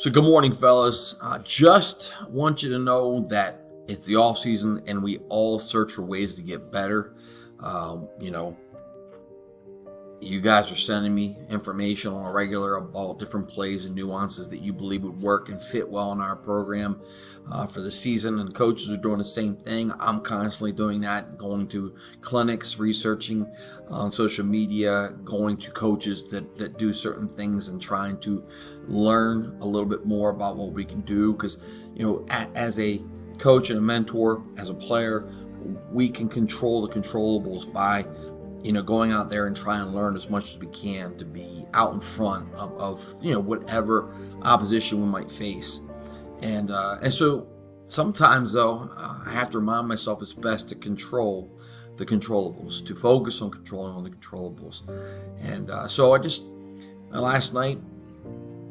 So good morning, fellas. Just want you to know that it's the off season and we all search for ways to get better. You guys are sending me information on a regular about different plays and nuances that you believe would work and fit well in our program for the season. And coaches are doing the same thing. I'm constantly doing that, going to clinics, researching on social media, going to coaches that do certain things and trying to learn a little bit more about what we can do. Because, as a coach and a mentor, as a player, we can control the controllables by going out there and trying to learn as much as we can to be out in front of whatever opposition we might face. And so sometimes, though, I have to remind myself it's best to control the controllables, to focus on controlling on the controllables. And so last night,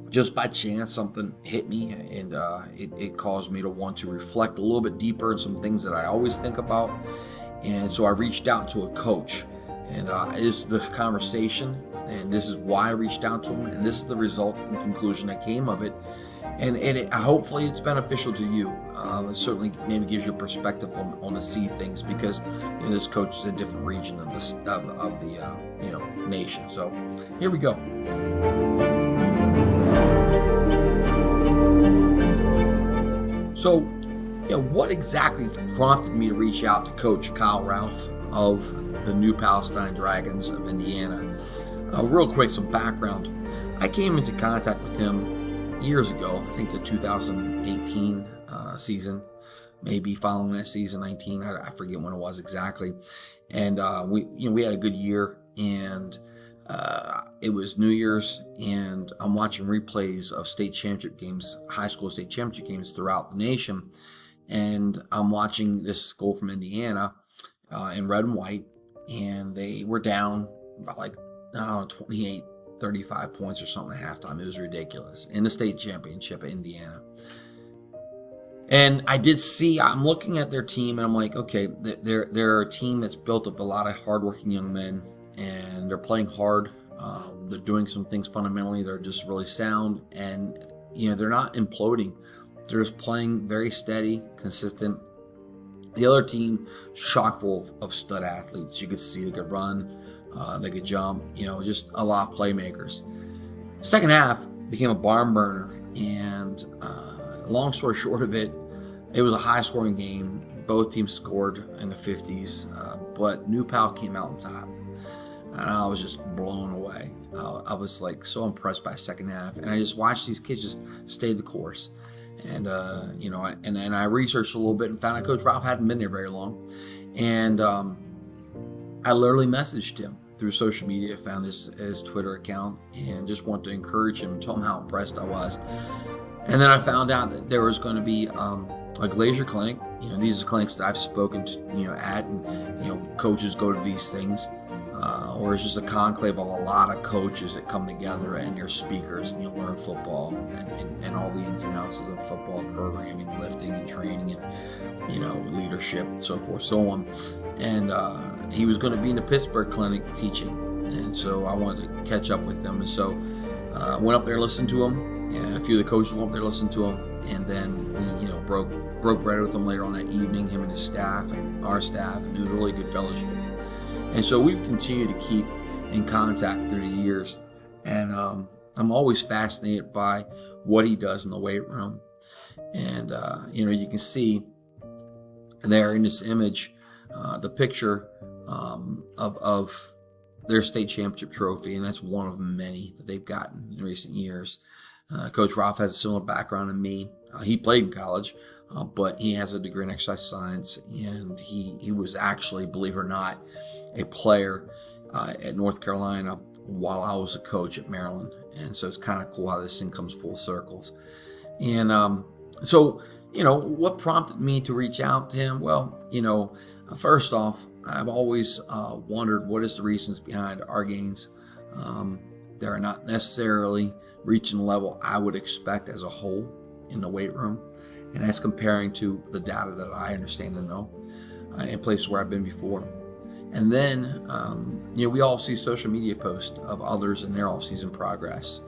just by chance, something hit me, and it caused me to want to reflect a little bit deeper on some things that I always think about. And so I reached out to a coach. And this is the conversation, and this is why I reached out to him, and this is the result and conclusion that came of it. And hopefully it's beneficial to you. It certainly maybe gives you a perspective on to see things, because this coach is a different region of the nation. So here we go. So what exactly prompted me to reach out to Coach Kyle Ralph of the new Palestine Dragons of Indiana? Real quick, some background. I came into contact with him years ago, I think the 2018 season, maybe following that season, 19, I forget when it was exactly. And we had a good year, and it was New Year's, and I'm watching replays of state championship games, high school state championship games throughout the nation, and I'm watching this school from Indiana in red and white, and they were down by 28, 35 points or something at halftime. It was ridiculous in the state championship at Indiana. And I'm looking at their team, and I'm like, okay, they're a team that's built up a lot of hardworking young men, and they're playing hard. They're doing some things fundamentally. They're just really sound, and they're not imploding. They're just playing very steady, consistent. The other team, chock full of stud athletes. You could see they could run, they could jump, just a lot of playmakers. Second half became a barn burner, and long story short of it, it was a high-scoring game. Both teams scored in the 50s, but New Pal came out on top, and I was just blown away. I was so impressed by the second half, and I just watched these kids just stay the course. And and I researched a little bit and found out Coach Ralph hadn't been there very long. And I literally messaged him through social media, found his Twitter account, and just wanted to encourage him and tell him how impressed I was. And then I found out that there was going to be a Glacier clinic. These are clinics that I've spoken to, at, and coaches go to these things. Or it's just a conclave of a lot of coaches that come together, and you're speakers, and you learn football and all the ins and outs of football programming, lifting and training, and leadership, so forth, so on. And he was going to be in the Pittsburgh clinic teaching, and so I wanted to catch up with him. And so I went up there, listened to him, and a few of the coaches went up there, listened to him, and then we broke bread with him later on that evening, him and his staff and our staff, and it was a really good fellowship. And so we've continued to keep in contact through the years. And I'm always fascinated by what he does in the weight room. And, you can see there in this image, the picture of their state championship trophy. And that's one of many that they've gotten in recent years. Coach Ralph has a similar background than me. He played in college, but he has a degree in exercise science. And he was actually, believe it or not, a player at North Carolina while I was a coach at Maryland. And so it's kind of cool how this thing comes full circles. And so what prompted me to reach out to him? Well, first off, I've always wondered what is the reasons behind our gains. They're not necessarily reaching the level I would expect as a whole in the weight room. And that's comparing to the data that I understand and know in places where I've been before. And then, we all see social media posts of others in their off-season progress.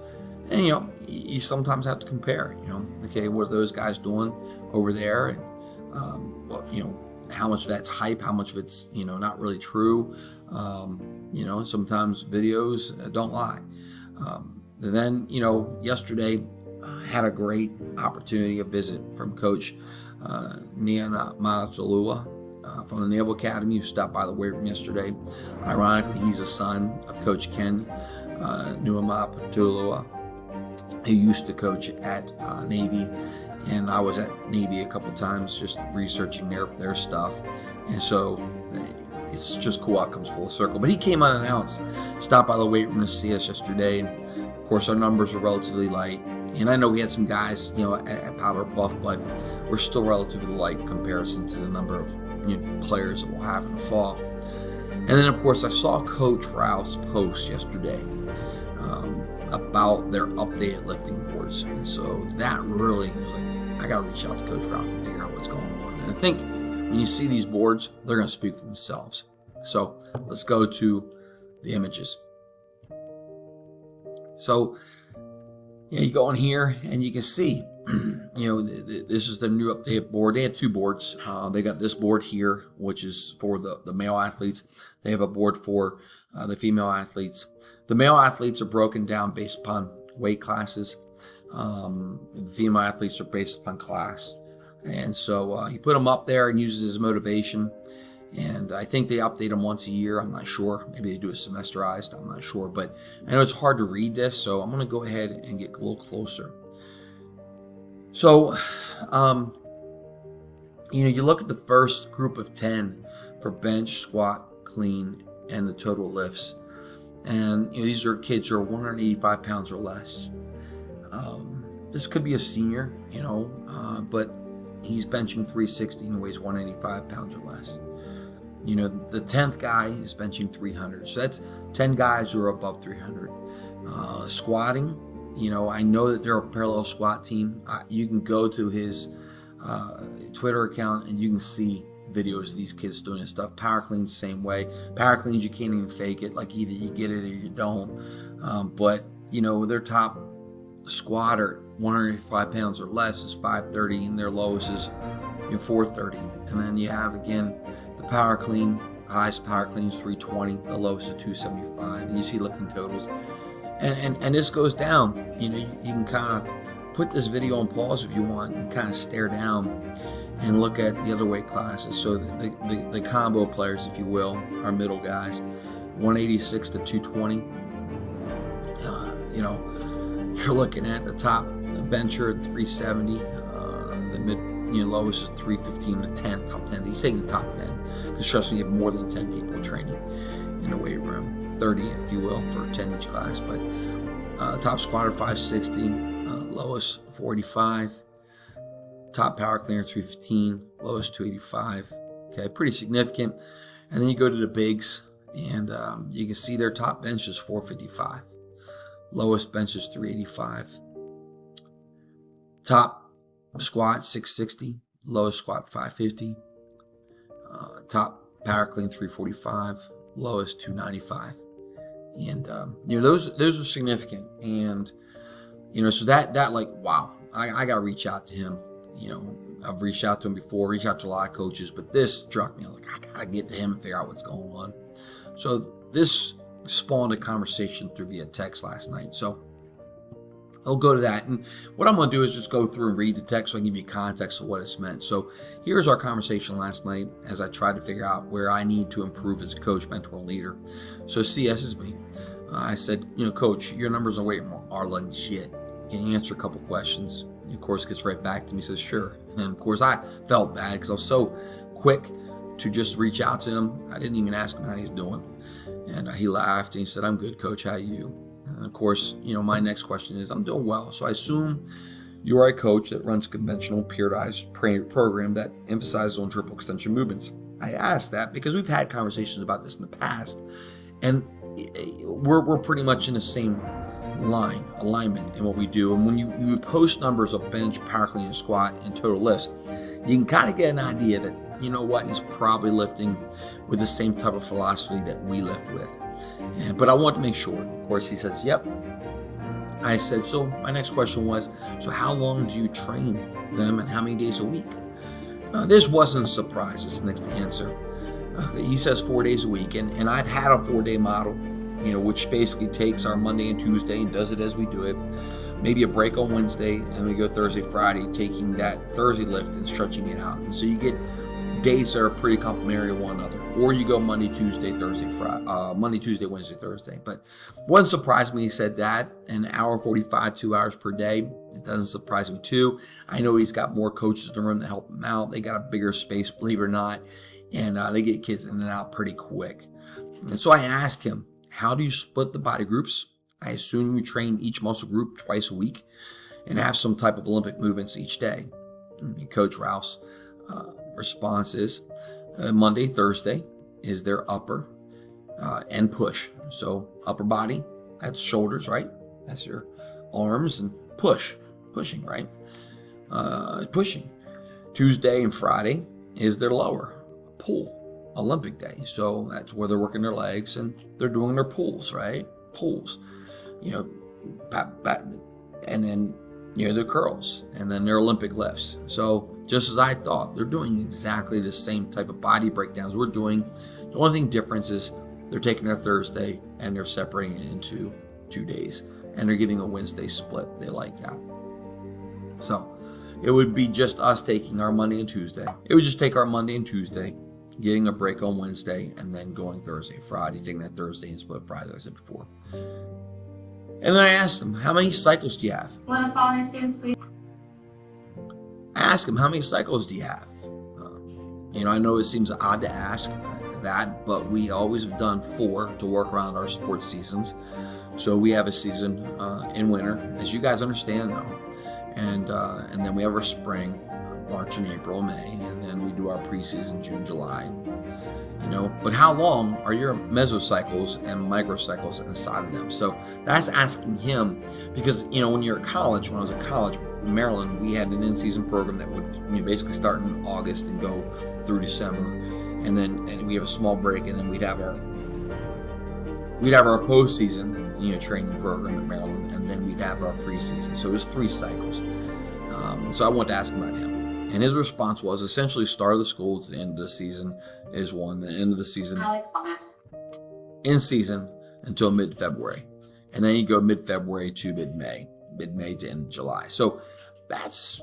And, you sometimes have to compare, okay, what are those guys doing over there? And, how much of that's hype, how much of it's, not really true. Sometimes videos don't lie. And then, yesterday I had a great opportunity, a visit from Coach Niana Malatulua from the Naval Academy, who stopped by the weight room yesterday. Ironically, he's a son of Coach Ken Nuamapatulua, who used to coach at Navy, and I was at Navy a couple times just researching their stuff, and so it's just cool how it comes full circle. But he came unannounced, stopped by the weight room to see us yesterday, and of course our numbers were relatively light, and I know we had some guys at Powder Puff, but we're still relatively light in comparison to the number of players that we'll have in the fall. And then of course I saw Coach Ralph's post yesterday about their updated lifting boards, and so that really was like, I gotta reach out to Coach Ralph and figure out what's going on. And I think when you see these boards, they're going to speak for themselves. So let's go to the images. So you go in here and you can see, this is the new updated board. They have two boards. They got this board here, which is for the male athletes. They have a board for the female athletes. The male athletes are broken down based upon weight classes. The female athletes are based upon class. And so he put them up there and uses his motivation. And I think they update them once a year. I'm not sure. Maybe they do it semesterized. I'm not sure. But I know it's hard to read this, so I'm going to go ahead and get a little closer. So, you look at the first group of 10 for bench, squat, clean, and the total lifts. And these are kids who are 185 pounds or less. This could be a senior, but he's benching 360 and weighs 185 pounds or less. The 10th guy is benching 300. So that's 10 guys who are above 300. Squatting, I know that they're a parallel squat team. You can go to his Twitter account and you can see videos of these kids doing this stuff. Power cleans, same way. Power cleans, you can't even fake it. Like either you get it or you don't. But their top squatter, 185 pounds or less, is 530, and their lowest is 430. And then you have again the power clean. Highest power clean is 320. The lowest is 275. And you see lifting totals. And this goes down. You can kind of put this video on pause if you want and kind of stare down and look at the other weight classes. So the combo players, if you will, are middle guys, 186 to 220. You're looking at the top bencher at 370. The mid, lowest is 315 to 10. Top 10. He's taking the top 10 because trust me, you have more than 10 people training in the weight room, 30 if you will, for 10 each class. But top squatter 560, lowest 485. Top power cleaner 315, lowest 285. Okay, pretty significant. And then you go to the bigs, and you can see their top bench is 455. Lowest bench is 385. Top squat 660. Lowest squat 550. Top power clean 345. Lowest 295. And those are significant. And so that like, wow, I got to reach out to him. I've reached out to him before, reached out to a lot of coaches, but this struck me. Like, I gotta get to him and figure out what's going on. So this spawned a conversation through via text last night. So I'll go to that. And what I'm going to do is just go through and read the text so I can give you context of what it's meant. So here's our conversation last night as I tried to figure out where I need to improve as a coach, mentor, and leader. So CS is me. I said, Coach, your numbers on weight are legit. Can you answer a couple questions? He, of course, gets right back to me, says, sure. And of course, I felt bad because I was so quick to just reach out to him. I didn't even ask him how he's doing. And he laughed and he said, I'm good, Coach. How are you? And of course, my next question is, I'm doing well. So I assume you are a coach that runs a conventional periodized program that emphasizes on triple extension movements. I asked that because we've had conversations about this in the past, and we're pretty much in the same alignment in what we do. And when you post numbers of bench, power clean, and squat, and total lifts, you can kind of get an idea that, he's probably lifting with the same type of philosophy that we lift with. But I want to make sure. Of course, he says, yep. I said, so my next question was, so how long do you train them and how many days a week? This wasn't a surprise, this next answer. He says 4 days a week, and I've had a 4-day model, which basically takes our Monday and Tuesday and does it as we do it. Maybe a break on Wednesday, and we go Thursday, Friday, taking that Thursday lift and stretching it out. And so you get days that are pretty complementary to one another. Or you go Monday, Tuesday, Thursday, Friday, Monday, Tuesday, Wednesday, Thursday. But it wasn't surprised when he said that. An hour 45, 2 hours per day. It doesn't surprise me too. I know he's got more coaches in the room to help him out. They got a bigger space, believe it or not. And they get kids in and out pretty quick. And so I asked him, how do you split the body groups? I assume you train each muscle group twice a week and have some type of Olympic movements each day. And Coach Ralph's response is Monday, Thursday is their upper and push. So upper body, that's shoulders, right? That's your arms, and pushing, right? Pushing. Tuesday and Friday is their lower, pull, Olympic day. So that's where they're working their legs and they're doing their pulls, right? Pulls, and then their curls, and then their Olympic lifts. So just as I thought, they're doing exactly the same type of body breakdowns we're doing. The only thing difference is they're taking their Thursday and they're separating it into 2 days, and they're getting a Wednesday split. They like that. So it would be just us taking our Monday and Tuesday. It would just take our Monday and Tuesday, getting a break on Wednesday, and then going Thursday, Friday, taking that Thursday and split Friday, like I said before. And then I asked him, how many cycles do you have? I asked him, how many cycles do you have? I know it seems odd to ask that, but we always have done 4 to work around our sports seasons. So we have a season in winter, as you guys understand now. And then we have our spring, March and April, May, and then we do our preseason, June, July. But how long are your mesocycles and microcycles inside of them? So that's asking him, because when you're at college, when I was at college in Maryland, we had an in-season program that would basically start in August and go through December, and we have a small break, and then we'd have our postseason training program at Maryland, and then we'd have our preseason. So it was 3 cycles. So I wanted to ask him about him. And his response was essentially start of the school to the end of the season is 1, the end of the season, in season until mid-February. And then you go mid-February to mid-May to end of July. So that's,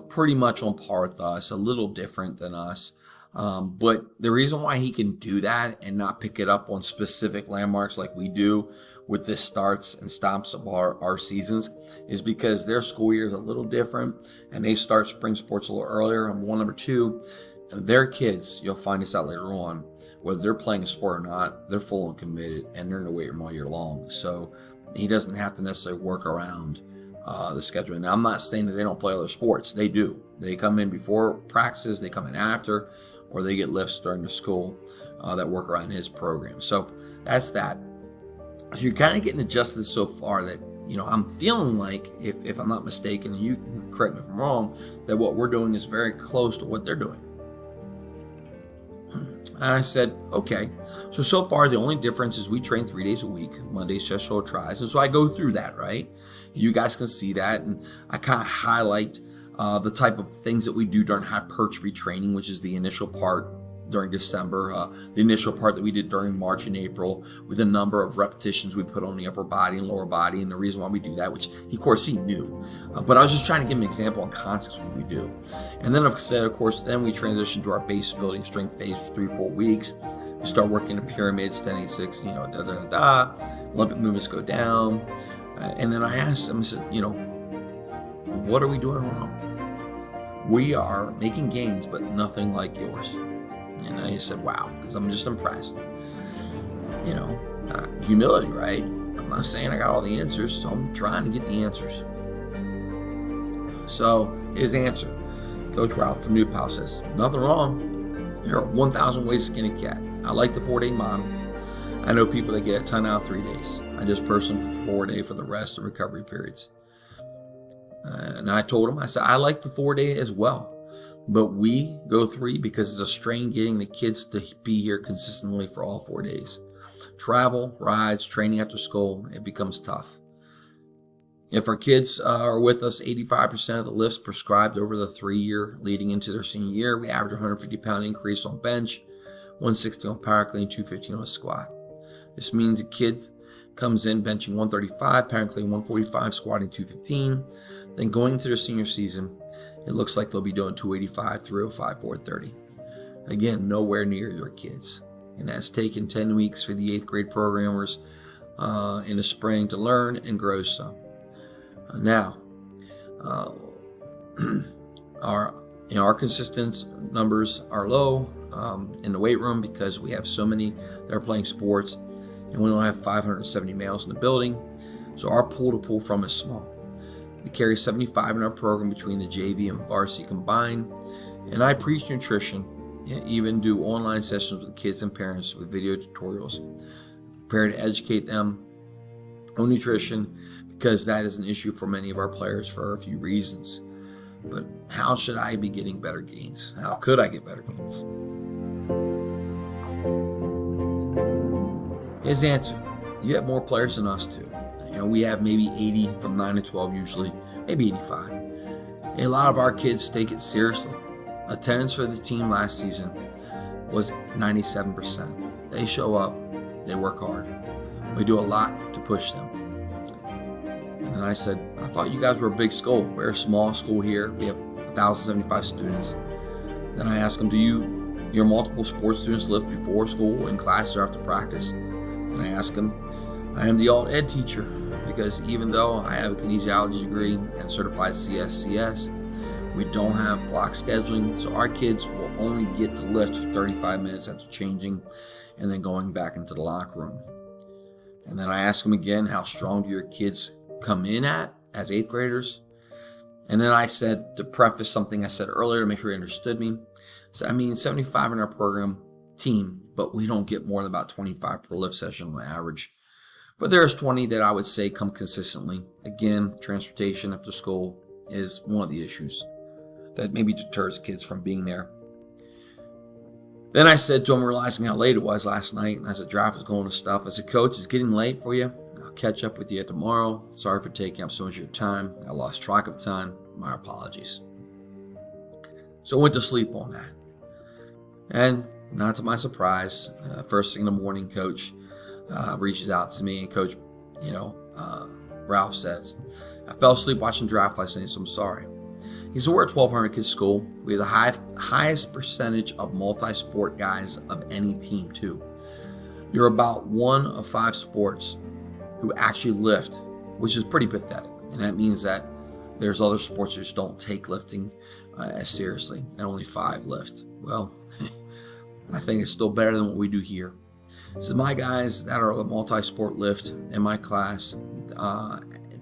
pretty much on par with us, a little different than us. But the reason why he can do that and not pick it up on specific landmarks like we do with the starts and stops of our seasons is because their school year is a little different, and they start spring sports a little earlier. And number 2, their kids, you'll find this out later on, whether they're playing a sport or not, they're full and committed, and they're in the weight room all year long. So he doesn't have to necessarily work around the schedule. Now, I'm not saying that they don't play other sports. They do. They come in before practices, they come in after, or they get lifts during the school that work around his program. So that's that. So you're kind of getting the gist of this so far that, I'm feeling like, if I'm not mistaken, you can correct me if I'm wrong, that what we're doing is very close to what they're doing. And I said, okay. So far, the only difference is we train 3 days a week, Mondays, chest, shoulder, tries. And so I go through that, right? You guys can see that. And I kind of highlight the type of things that we do during hypertrophy training, which is the initial part during December, the initial part that we did during March and April, with a number of repetitions we put on the upper body and lower body, and the reason why we do that, which of course he knew, but I was just trying to give him an example and context of what we do. And then, of course, then we transition to our base building strength phase for 3-4 weeks. We start working the pyramids, 10-8-6, Olympic movements go down, and then I asked him, I said, what are we doing wrong? We are making gains, but nothing like yours. And I said, wow, because I'm just impressed. Humility, right? I'm not saying I got all the answers, so I'm trying to get the answers. So his answer, Coach Ralph from New Pal says, nothing wrong. There are 1,000 ways to skin a cat. I like the 4-day model. I know people that get a ton out 3 days. I just person 4-day for the rest of recovery periods. And I told him, I said, I like the 4-day as well. But we go 3 because it's a strain getting the kids to be here consistently for all 4 days. Travel, rides, training after school, it becomes tough. If our kids are with us, 85% of the lifts prescribed over the 3-year leading into their senior year. We average 150-pound increase on bench, 160 on power clean, 215 on squat. This means a kid comes in benching 135, power clean 145, squatting 215. Then going into their senior season, it looks like they'll be doing 285, 305, 430. Again, nowhere near your kids. And that's taken 10 weeks for the 8th grade programmers in the spring to learn and grow some. Now, our consistent numbers are low in the weight room because we have so many that are playing sports, and we only have 570 males in the building, so our pool to pull from is small. We carry 75 in our program between the JV and varsity combined, and I preach nutrition, and even do online sessions with kids and parents with video tutorials, prepare to educate them on nutrition, because that is an issue for many of our players for a few reasons. But how should I be getting better gains? How could I get better gains? His answer: you have more players than us too. We have maybe 80 from 9 to 12 usually, maybe 85. A lot of our kids take it seriously. Attendance for the team last season was 97%. They show up, they work hard. We do a lot to push them. And then I said, I thought you guys were a big school. We're a small school here. We have 1,075 students. Then I asked them, do your multiple sports students lift before school, in class, or after practice? And I asked them, I am the alt ed teacher, because even though I have a kinesiology degree and certified CSCS, we don't have block scheduling, so our kids will only get to lift for 35 minutes after changing and then going back into the locker room. And then I asked them again, how strong do your kids come in at as 8th graders? And then I said, to preface something I said earlier to make sure you understood me, so 75 in our program team, but we don't get more than about 25 per lift session on average. But there's 20 that I would say come consistently. Again, transportation after school is one of the issues that maybe deters kids from being there. Then I said to him, realizing how late it was last night, as the draft was going to stuff, I said, Coach, it's getting late for you. I'll catch up with you tomorrow. Sorry for taking up so much of your time. I lost track of time. My apologies. So I went to sleep on that. And not to my surprise, first thing in the morning, Coach reaches out to me, and Coach, Ralph says, I fell asleep watching draft last night, so I'm sorry. He said, we're a 1,200 kids school. We have the highest percentage of multi-sport guys of any team too. You're about 1 of 5 sports who actually lift, which is pretty pathetic. And that means that there's other sports that just don't take lifting as seriously, and only 5 lift. Well, I think it's still better than what we do here. This is my guys that are the multi-sport lift in my class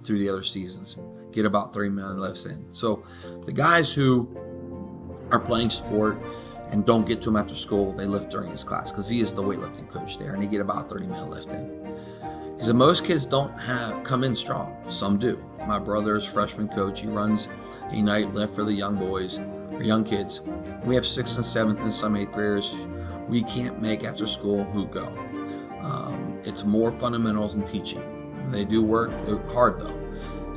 through the other seasons get about 30 minute lifts in. So the guys who are playing sport and don't get to him after school, they lift during his class because he is the weightlifting coach there, and they get about 30 minute lift in. He said most kids don't come in strong. Some do. My brother's freshman coach, he runs a night lift for the young boys or young kids. We have 6th and 7th and some 8th graders we can't make after school who go. It's more fundamentals and teaching. They do work hard though.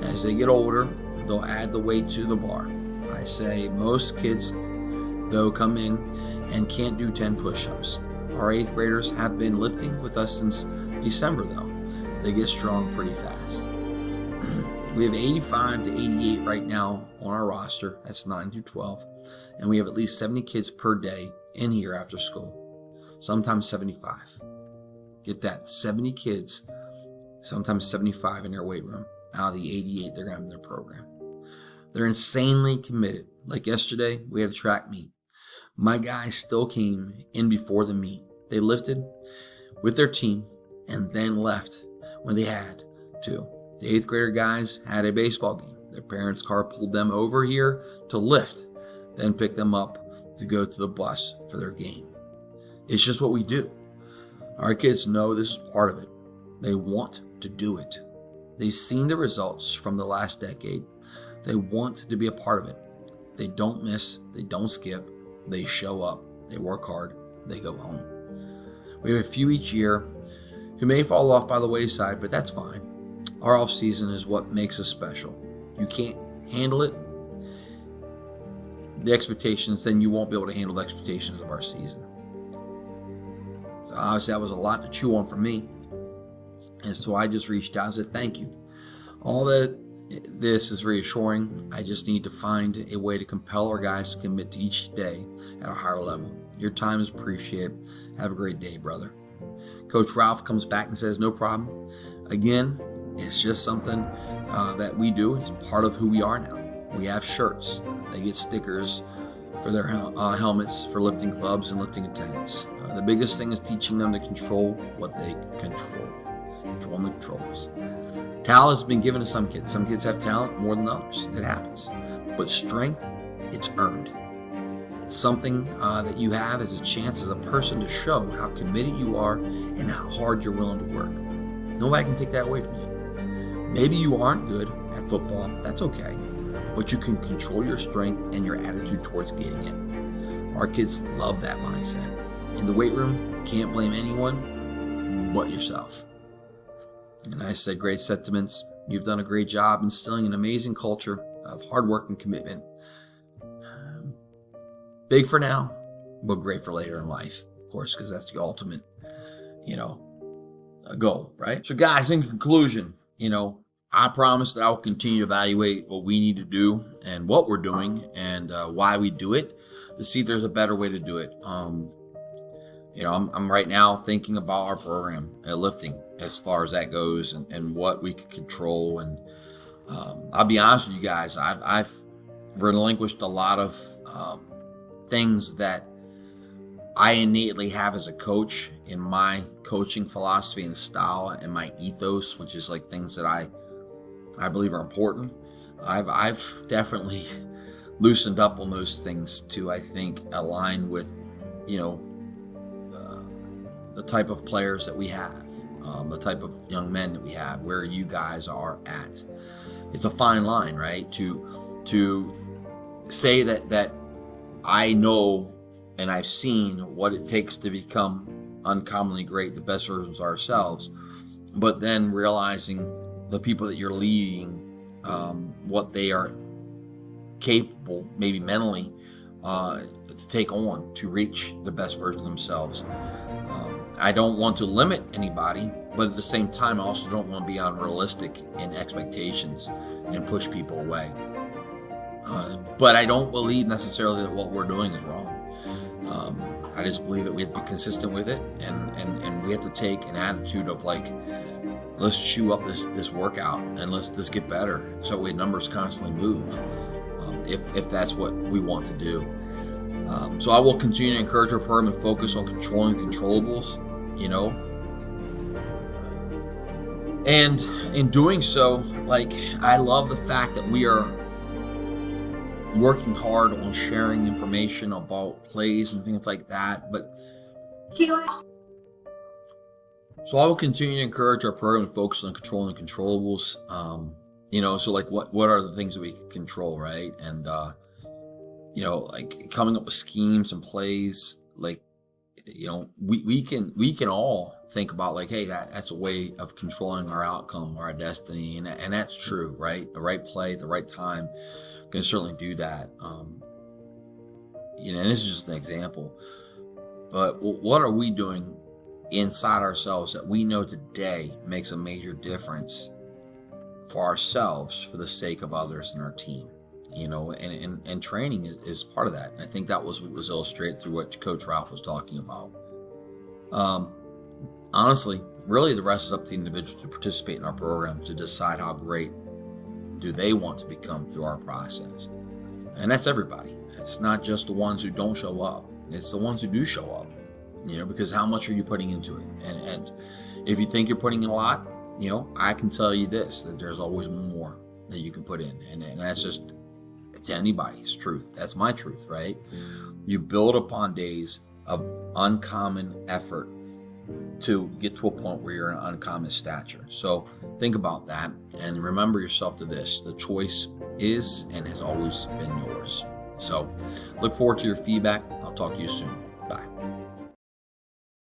As they get older, they'll add the weight to the bar. I say most kids, though, come in and can't do 10 push-ups. Our 8th graders have been lifting with us since December, though. They get strong pretty fast. We have 85 to 88 right now on our roster. That's 9 through 12. And we have at least 70 kids per day in here after school. Sometimes 75. Get that, 70 kids, sometimes 75 in their weight room out of the 88 they're going to have in their program. They're insanely committed. Like yesterday, we had a track meet. My guys still came in before the meet. They lifted with their team and then left when they had to. The 8th grader guys had a baseball game. Their parents' car pulled them over here to lift, then picked them up to go to the bus for their game. It's just what we do. Our kids know this is part of it. They want to do it. They've seen the results from the last decade. They want to be a part of it. They don't miss. They don't skip. They show up. They work hard. They go home. We have a few each year who may fall off by the wayside, but that's fine. Our off season is what makes us special. You can't handle it, the expectations, then you won't be able to handle the expectations of our season. So obviously that was a lot to chew on for me. And so I just reached out and said, thank you. All that this is reassuring. I just need to find a way to compel our guys to commit to each day at a higher level. Your time is appreciated. Have a great day, brother. Coach Ralph comes back and says, no problem. Again, it's just something that we do. It's part of who we are now. We have shirts. They get stickers for their helmets for lifting clubs and lifting attendants. The biggest thing is teaching them to control what they control. Control the controls. Talent has been given to some kids. Some kids have talent more than others. It happens. But strength, it's earned. It's something that you have as a chance as a person to show how committed you are and how hard you're willing to work. Nobody can take that away from you. Maybe you aren't good at football. That's okay. But you can control your strength and your attitude towards getting it. Our kids love that mindset. In the weight room, you can't blame anyone but yourself. And I said, great sentiments. You've done a great job instilling an amazing culture of hard work and commitment. Big for now, but great for later in life, of course, because that's the ultimate, goal, right? So guys, in conclusion, I promise that I will continue to evaluate what we need to do and what we're doing and why we do it to see if there's a better way to do it. I'm right now thinking about our program at lifting as far as that goes and what we can control. And I'll be honest with you guys, I've relinquished a lot of things that I innately have as a coach in my coaching philosophy and style and my ethos, which is like things that I believe are important. I've definitely loosened up on those things to, I think, align with, the type of players that we have, the type of young men that we have, where you guys are at. It's a fine line, right? To say that I know and I've seen what it takes to become uncommonly great, the best versions of ourselves, but then realizing the people that you're leading, what they are capable, maybe mentally, to take on to reach the best version of themselves. I don't want to limit anybody, but at the same time, I also don't want to be unrealistic in expectations and push people away. But I don't believe necessarily that what we're doing is wrong. I just believe that we have to be consistent with it, and we have to take an attitude of like, let's chew up this workout and let's get better so we numbers constantly move, if that's what we want to do. So I will continue to encourage our program and focus on controlling controllables, and in doing so, like, I love the fact that we are working hard on sharing information about plays and things like that. But so I will continue to encourage our program to focus on controlling controllables. So like what are the things that we can control, right? And like coming up with schemes and plays, like, we can all think about like, hey, that's a way of controlling our outcome or our destiny, and that's true, right? The right play at the right time can certainly do that. And this is just an example, but what are we doing inside ourselves that we know today makes a major difference for ourselves for the sake of others in our team? And training is part of that. And I think that was what was illustrated through what Coach Ralph was talking about. Honestly, really the rest is up to the individuals who participate in our program to decide how great do they want to become through our process. And that's everybody. It's not just the ones who don't show up. It's the ones who do show up, because how much are you putting into it? And if you think you're putting in a lot, I can tell you this, that there's always more that you can put in. And that's just to anybody's truth. That's my truth, right? You build upon days of uncommon effort to get to a point where you're an uncommon stature. So think about that and remember yourself to this: the choice is and has always been yours. So look forward to your feedback. I'll talk to you soon.